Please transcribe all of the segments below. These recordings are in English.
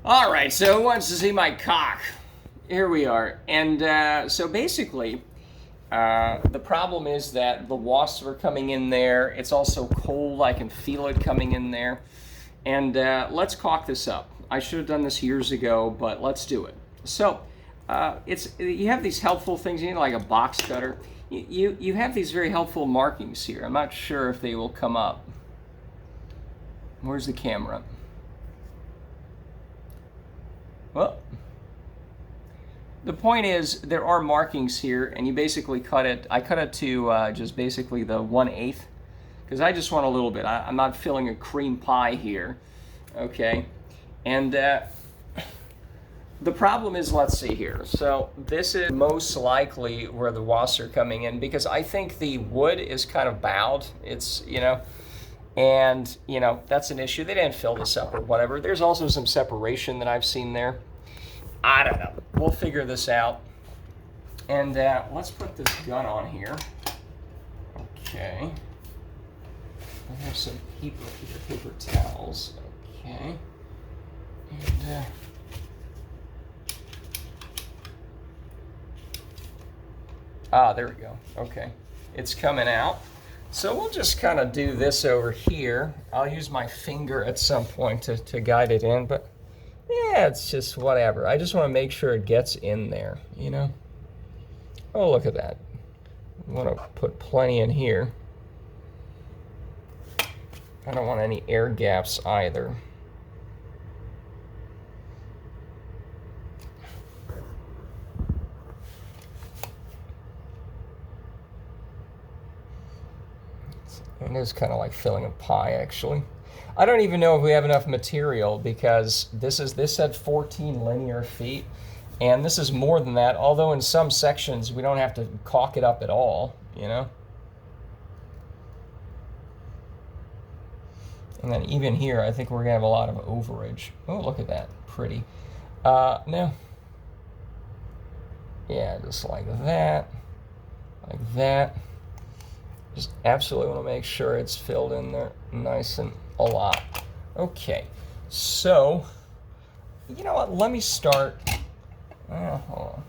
All right, so who wants to see my cock? Here we are. And so basically, the problem is that the wasps are coming in there. It's also cold. I can feel it coming in there. And let's caulk this up. I should have done this years ago, but let's do it. So you have these helpful things, you know, like a box cutter. You have these very helpful markings here. I'm not sure if they will come up. Where's the camera? Well, the point is there are markings here, and you basically cut it. I cut it to just basically the 1/8, because I just want a little bit. I'm not filling a cream pie here, okay? And the problem is, let's see here. So this is most likely where the wasps are coming in, because I think the wood is kind of bowed. It's, you know, and, you know, that's an issue. They didn't fill this up or whatever. There's also some separation that I've seen there. I don't know. We'll figure this out. And let's put this gun on here. Okay. I have some paper here, paper towels. Okay. And there we go. Okay. It's coming out. So we'll just kind of do this over here. I'll use my finger at some point to guide it in, but yeah, it's just whatever. I just want to make sure it gets in there, you know? Oh, look at that. I want to put plenty in here. I don't want any air gaps either. It is kind of like filling a pie, actually. I don't even know if we have enough material, because this said 14 linear feet, and this is more than that, although in some sections we don't have to caulk it up at all, you know? And then even here, I think we're gonna have a lot of overage. Oh, look at that, pretty. No. Yeah, just like that, like that. Just absolutely want to make sure it's filled in there nice and a lot. Okay, so, you know what, let me start. Hold on.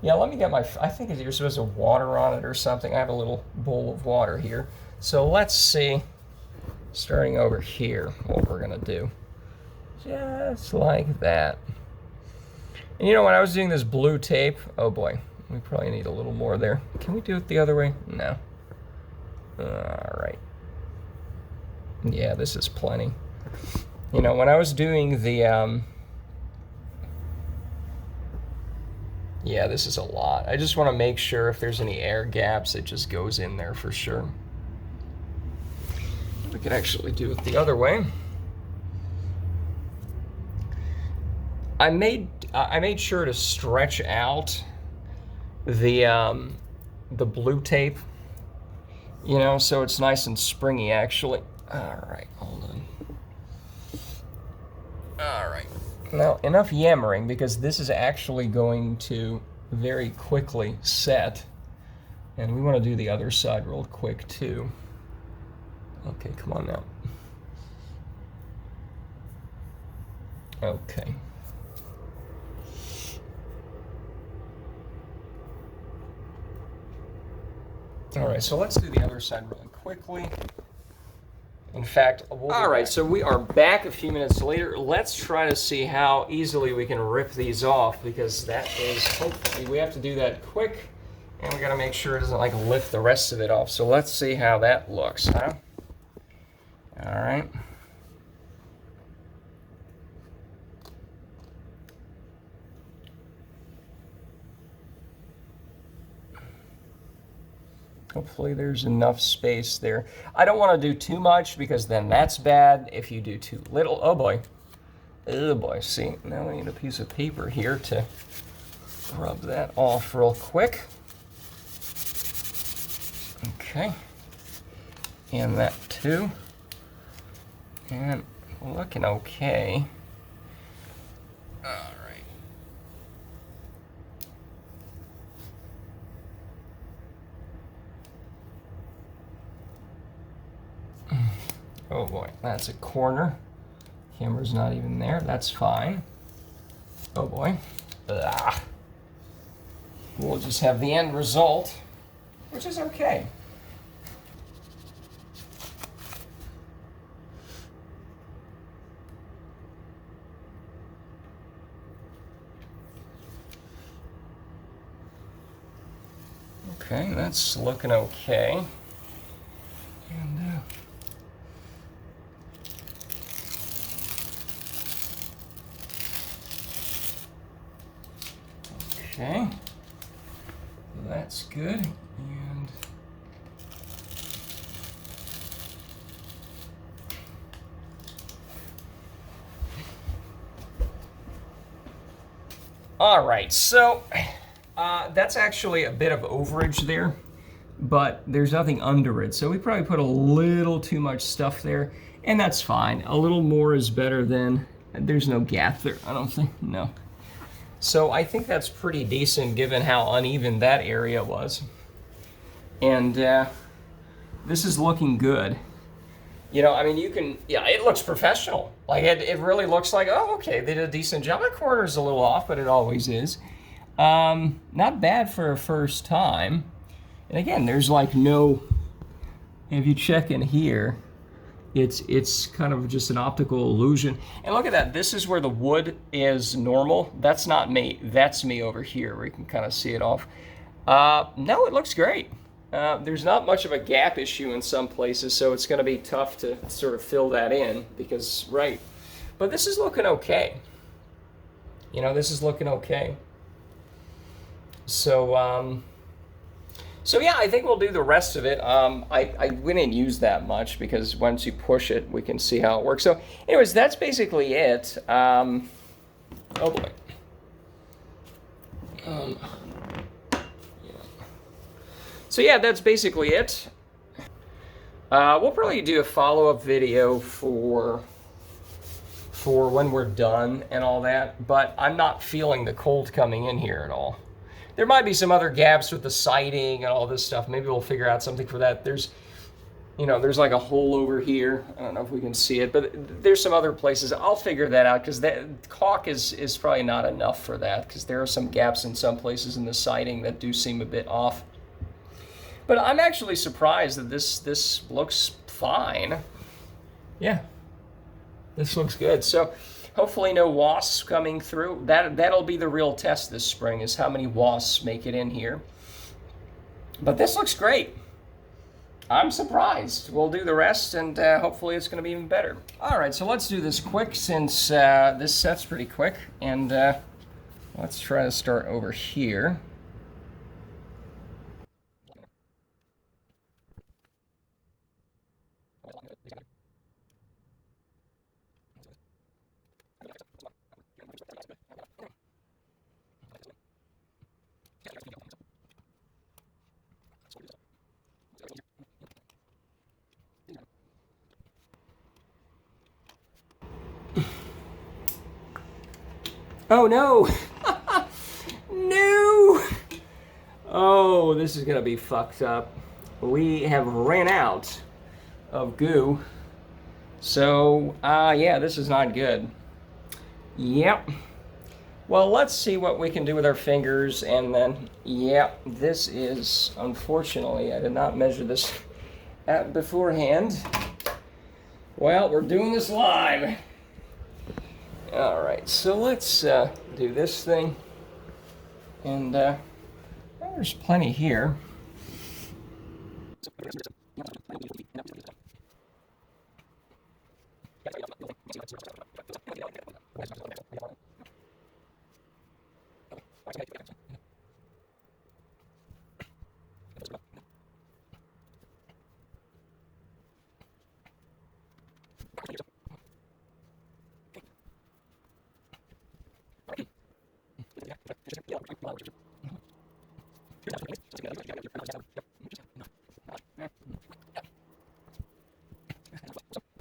Yeah, let me get my, I think you're supposed to water on it or something. I have a little bowl of water here. So let's see, starting over here, what we're gonna do. Just like that. And you know, when I was doing this blue tape, oh boy, we probably need a little more there. Can we do it the other way? No. All right. Yeah, this is plenty. You know, when I was doing the, yeah, this is a lot. I just want to make sure if there's any air gaps, it just goes in there for sure. We could actually do it the other way. I made sure to stretch out the blue tape, you know, so it's nice and springy, actually. All right, hold on. All right. Now, enough yammering, because this is actually going to very quickly set. And we want to do the other side real quick, too. Okay, come on now. Okay. All right, so let's do the other side really quickly. In fact, all right, so we are back a few minutes later. Let's try to see how easily we can rip these off, because that is, hopefully, we have to do that quick, and we gotta make sure it doesn't like lift the rest of it off. So let's see how that looks, huh? All right. Hopefully there's enough space there. I don't want to do too much, because then that's bad. If you do too little, oh boy. Oh boy, see, now we need a piece of paper here to rub that off real quick. Okay. And that too. And looking okay. All right. Oh boy, that's a corner. Camera's not even there, that's fine. Oh boy. We'll just have the end result, which is okay. Okay, that's looking okay. And okay, that's good. And all right, so that's actually a bit of overage there, but there's nothing under it. So we probably put a little too much stuff there, and that's fine. A little more is better than, there's no gap there, I don't think, no. So I think that's pretty decent given how uneven that area was. And this is looking good. You know, I mean, you can, yeah, it looks professional. Like, it really looks like, oh, okay, they did a decent job. The corner's a little off, but it always is. Not bad for a first time. And again, there's like no, if you check in here, it's kind of just an optical illusion. And look at that, this is where the wood is normal. That's not me, that's me over here, where you can kind of see it off. No, it looks great. There's not much of a gap issue in some places, so it's going to be tough to sort of fill that in because, right. But this is looking okay. You know, this is looking okay. So, so yeah, I think we'll do the rest of it. I wouldn't use that much because once you push it, we can see how it works. So anyways, that's basically it. Oh boy. So yeah, that's basically it. We'll probably do a follow-up video for when we're done and all that, but I'm not feeling the cold coming in here at all. There might be some other gaps with the siding and all this stuff. Maybe we'll figure out something for that. There's, you know, there's like a hole over here. I don't know if we can see it, but there's some other places. I'll figure that out because that caulk is probably not enough for that because there are some gaps in some places in the siding that do seem a bit off. But I'm actually surprised that this looks fine. Yeah, this looks good. So hopefully no wasps coming through. That'll be the real test this spring, is how many wasps make it in here. But this looks great. I'm surprised. We'll do the rest, and hopefully it's going to be even better. All right, so let's do this quick since this set's pretty quick. And let's try to start over here. Oh no! No! Oh, this is gonna be fucked up. We have ran out of goo. So, yeah, this is not good. Yep. Well, let's see what we can do with our fingers, and then, yep, this is, unfortunately, I did not measure this beforehand. Well, we're doing this live. All right, so let's do this thing, and well, there's plenty here.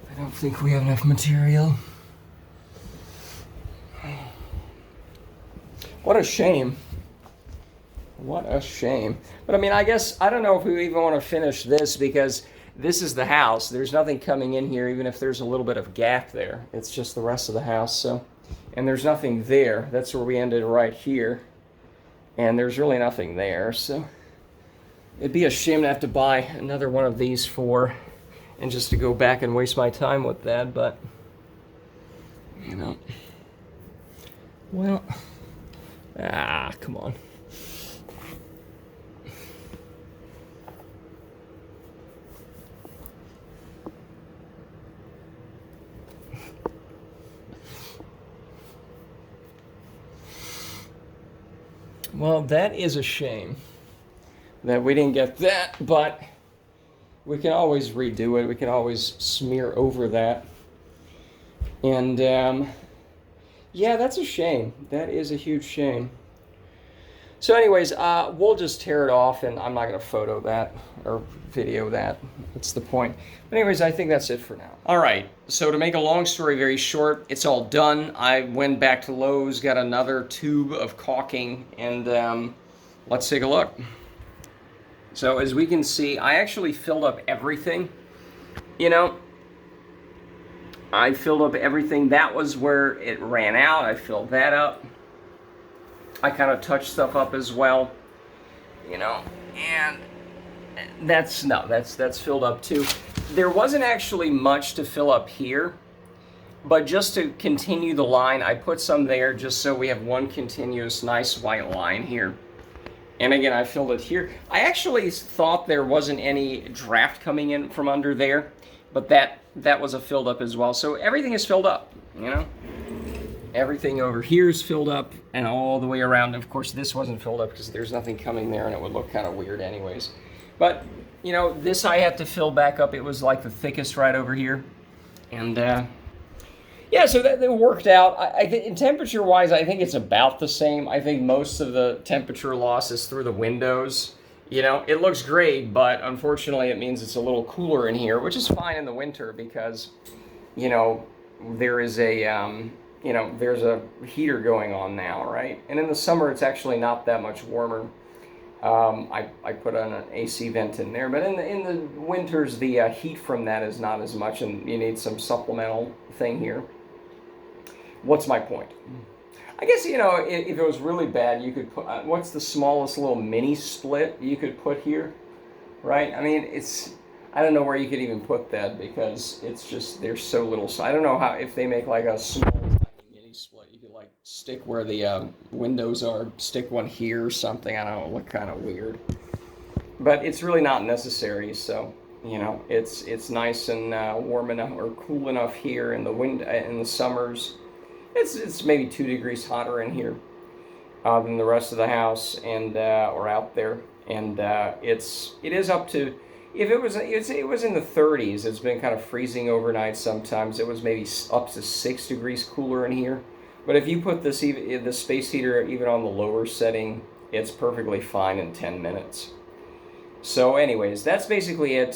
I don't think we have enough material. What a shame. What a shame. But I mean, I guess, I don't know if we even want to finish this because this is the house. There's nothing coming in here, even if there's a little bit of gap there. It's just the rest of the house. So and there's nothing there. That's where we ended right here, and there's really nothing there. So it'd be a shame to have to buy another one of these and just to go back and waste my time with that, but you know, well, come on. Well, that is a shame that we didn't get that, but we can always redo it. We can always smear over that. And yeah, that's a shame. That is a huge shame. So anyways, we'll just tear it off, and I'm not going to photo that or video that. That's the point. But anyways, I think that's it for now. All right, so to make a long story very short, it's all done. I went back to Lowe's, got another tube of caulking, and let's take a look. So as we can see, I actually filled up everything. You know, I filled up everything. That was where it ran out. I filled that up. I kind of touched stuff up as well, you know, and that's filled up too. There wasn't actually much to fill up here, but just to continue the line, I put some there just so we have one continuous nice white line here. And again, I filled it here. I actually thought there wasn't any draft coming in from under there, but that was a filled up as well. So everything is filled up, you know. Everything over here is filled up, and all the way around. Of course, this wasn't filled up because there's nothing coming there, and it would look kind of weird anyways. But, you know, this I had to fill back up. It was like the thickest right over here. And, yeah, so that worked out. I think temperature-wise, I think it's about the same. I think most of the temperature loss is through the windows. You know, it looks great, but unfortunately it means it's a little cooler in here, which is fine in the winter because, you know, there is a... you know, there's a heater going on now, right? And in the summer, it's actually not that much warmer. I put on an AC vent in there, but in the winters, the heat from that is not as much, and you need some supplemental thing here. What's my point? I guess, you know, if it was really bad, you could put, what's the smallest little mini split you could put here, right? I mean, I don't know where you could even put that because it's just, there's so little. So I don't know how, if they make like a small split, you could like stick where the windows are, stick one here or something. I don't know, look kind of weird, but it's really not necessary. So, you know, it's nice and warm enough or cool enough here in the summers. It's maybe 2 degrees hotter in here than the rest of the house and or out there, and it is up to, if it was in the 30s. It's been kind of freezing overnight sometimes. It was maybe up to 6 degrees cooler in here. But if you put the space heater even on the lower setting, it's perfectly fine in 10 minutes. So anyways, that's basically it.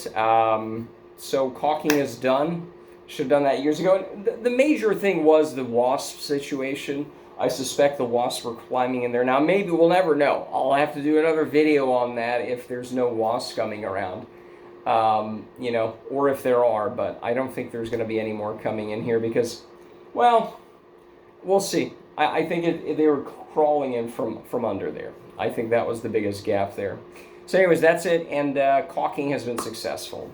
So caulking is done. Should have done that years ago. The major thing was the wasp situation. I suspect the wasps were climbing in there. Now maybe, we'll never know. I'll have to do another video on that if there's no wasps coming around. You know, or if there are, but I don't think there's going to be any more coming in here because, well, we'll see. I think they were crawling in from under there. I think that was the biggest gap there. So anyways, that's it, and caulking has been successful.